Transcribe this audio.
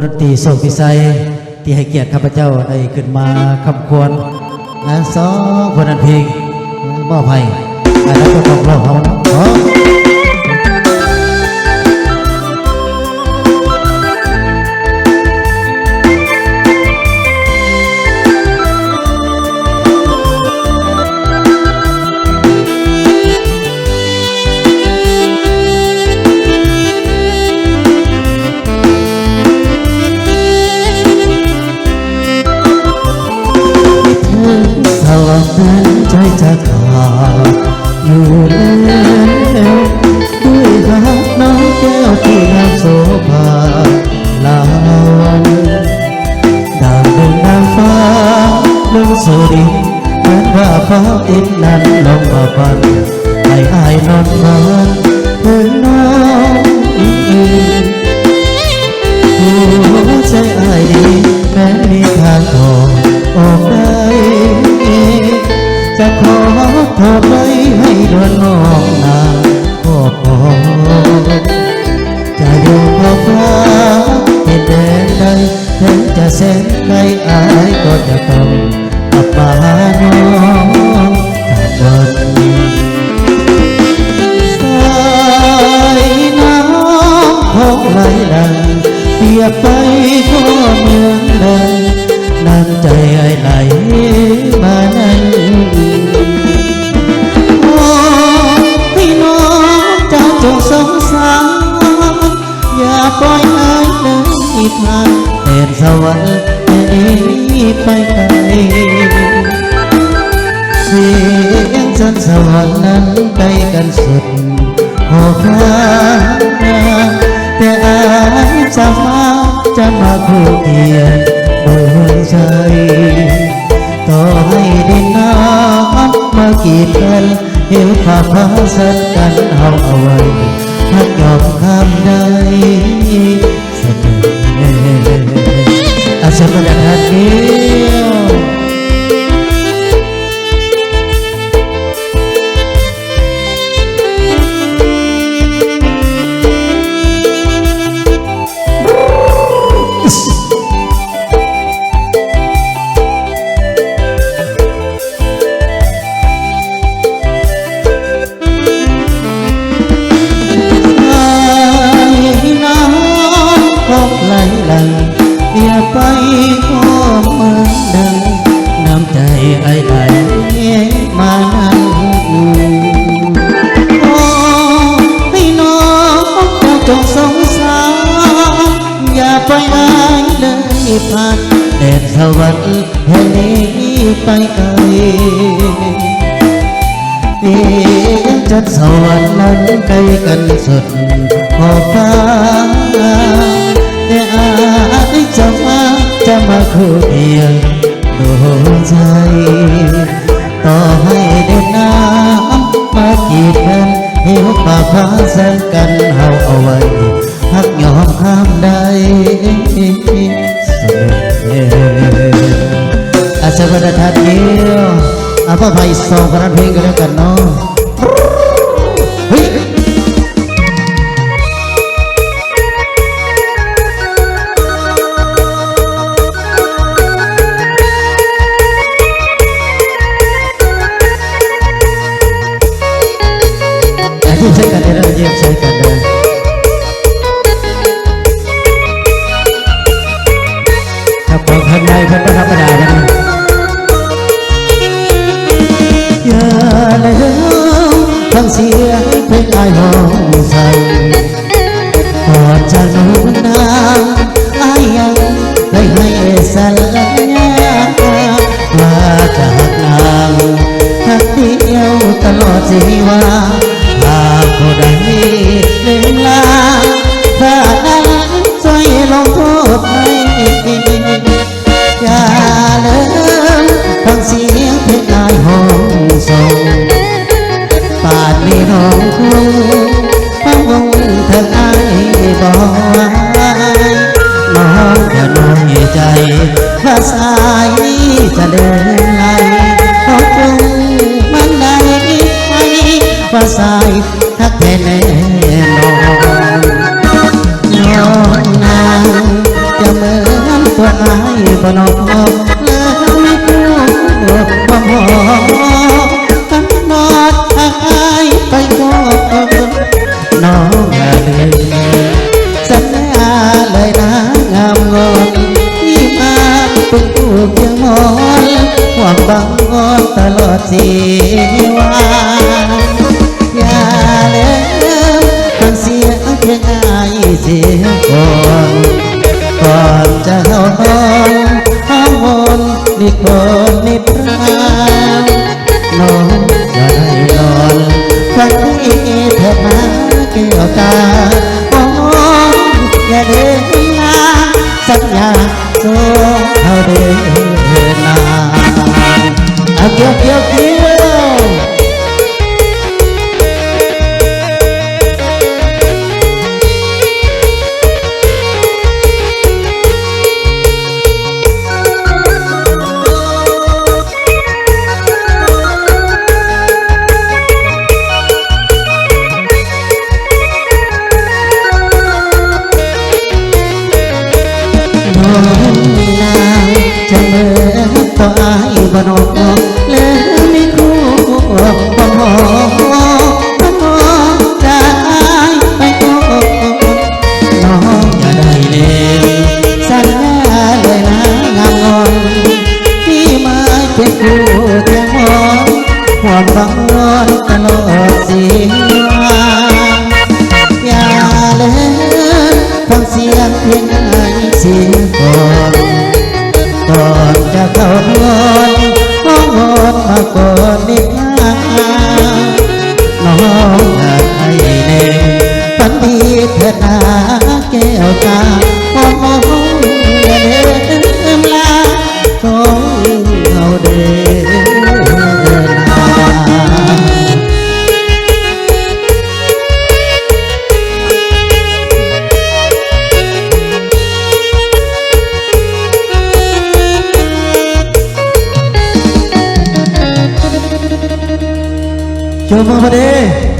ดนตรีโศกพิสัยที่ให้เกียรติข้าพเจ้าได้ขึ้นมาคำควรและสองผลเพลงมอบให้อาจารย์เจ้าของเราสวรรค์นั้นใจจะขาดอยู่แล้วด้วยรักน้องแก้วที่งามโสภาลาวันดาวเดินนางฟ้าลงสู่ดินเหมือนว่าฟ้าอินนั้นลงมาฟันให้อายนอนฝันถึงน้องหัวใจอายดีแม้มีทางออกได้จะขอโทษไว้ให้ดวนน้องนางก็พอจะอยู่ขอบฟ้าที่แดนใดถึงจะแสนไกลอายก็จะต้องกลับมาหาน้องจากวันสายน้ำของไหลดังเปียกไปทั่วเมืองใดน้ำใจไอ้ไหลมานั้นโอ้พี่น้องจะจงสงสารอย่าปล่อยให้เดินอีกทางเป็นสวรรค์จะหนีไปไกลเสียงจันสวรรค์นั้นไกลกันสุดขอบฟ้าแต่อายจะมาคู่เคียงดวงใจต่อให้ดินน้ำมากีดกันเหี่ยวผ่าฟ้าสันกันเอาไว้พักยอมข้ามได้เสมออาจจะเป็นทันเดียวอย่าไปก็เหมือนเดิมน้ำใจไอ้ไหลมานั่งโอ้พี่น้องเจ้าจงสงสารอย่าไปไหนเลยผ่านแดนสวรรค์แห่งนี้ไปไกลเพียงจันสวรรค์นั้นไกลกันสุดขอบฟ้าแต่อาจจะมาคู่เคียงดวงใจต่อให้เดินน้ำมากีดกันเหี่ยวป่าฟ้าแสนกันเอาไว้หักยอมข้ามได้เสมออาจจะเป็นทัดเดียวอาพ่อไผ่สองคนนั้นเพลงกันแล้วกันเนาะใช้กันได้แล้วเยี่ยมใช้กันได้ถ้าบอกข้างในเพิ่นก็ธรรมดานะอย่าแล้วฟังเสียงเพลงไอ้ห้องสั่นกอดจากโน้นนางไอ้ยังได้ให้สัญญาว่าจะหักนางหักเดียวตลอดชีวาผู้ใดลืมลาถ้านั้นช่วยลงโทษให้อย่า ออายบ่นอกแล้วไม่คู่บ่หอกันนอดอายไปก่อนน้องอย่าลืมสัญญาเลยนะงามงอนที่มาเป็นผู้เคียงมอนหวังบังงอนตลอดชีวาอย่าลืมฟังเสียงเพียงอายเสียงก่อนจะเข้านอนห้องวนนิโคนนิพรามน้องอย่าได้นอนฟังที่เธอมาเกี่ยวตาโอ้อย่าเดินมาสัญญาส่งเขาเดินมาเอาเกี่ยวจะเมื่อต่ออายบ่นอกแล้วไม่คู่บ่หอจะอายไปก่อนน้องอย่าได้เลวสัญญาเลยนะงามงอนที่มาเป็นคู่เทียงมอนความบังนอนตลอดชีวาอย่าเลยฟังเสียงเพียงอายเสียงก่อนจะเข้านอนห้องนอนมาก่อนนิทานน้องอยากให้เน่งฝันดีเถิดนาแก้วตาพอมองอย่าเดินลาต้องเอาเดินหาโชว์มือพอดี